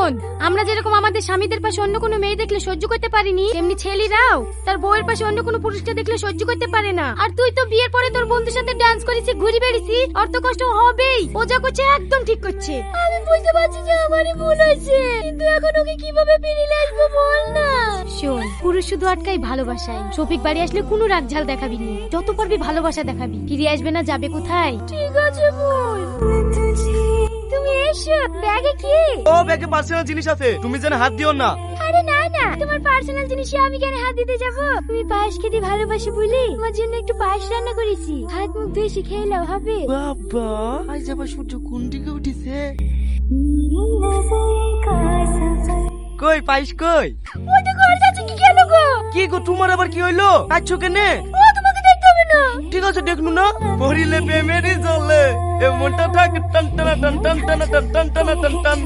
শোন, আমরা যেরকম আমাদের স্বামীদের পাশে অন্য কোনো মেয়ে দেখলে সহ্য করতে পারিনি, তেমনি ছেলেরাও তার বউয়ের পাশে অন্য কোনো পুরুষকে দেখলে সহ্য করতে পারে না। আর তুই তো বিয়ের পরে তোর বন্ধুর সাথে ডান্স করেছিস, ঘুরে বেড়েছি, ওর তো কষ্ট হবেই। ও যা করছে একদম ঠিক করছে। আমি বুঝতে পারছি যে আমারই ভুল হয়েছে, কিন্তু এখন ওকে কিভাবে বেরিয়ে আসবো বল না। শোন, পুরুষ শুধু আটকাই ভালোবাসায়। শফিক বাড়ি আসলে কোনো রাগ ঝাল দেখাবি নি, যত পারবি ভালোবাসা দেখাবি। ফিরে আসবে না, যাবে কোথায়? ঠিক আছে বোন, তুমি এসো। ব্যাগে কি? ও ব্যাগে পার্সোনাল জিনিস আছে, তুমি যেন হাত দিও না। আরে না না, তোমার পার্সোনাল জিনিসে আমি কেন হাত দিতে যাব? তুমি পায়েস খেতে ভালোবাসো বলে তোমার জন্য একটু পায়েস রান্না করেছি, হাত মুখ ধুয়ে খেয়ে নাও, হবে? বাবা, আজ আবার সূর্য কোন দিকে উঠেছে? কই পাইস কই? ওই তো ঘর যাচ্ছে, কি কেন গো? কি গো, তোমার আবার কি হইলো? আছো কেনে? ও তোমাকে দেখতে হবে না। ঠিক আছে, দেখনু না। পড়িলে প্রেমেরই জলে এ মনটা থাকে টান টানা টান টান টানা টান টান টানা টান টান।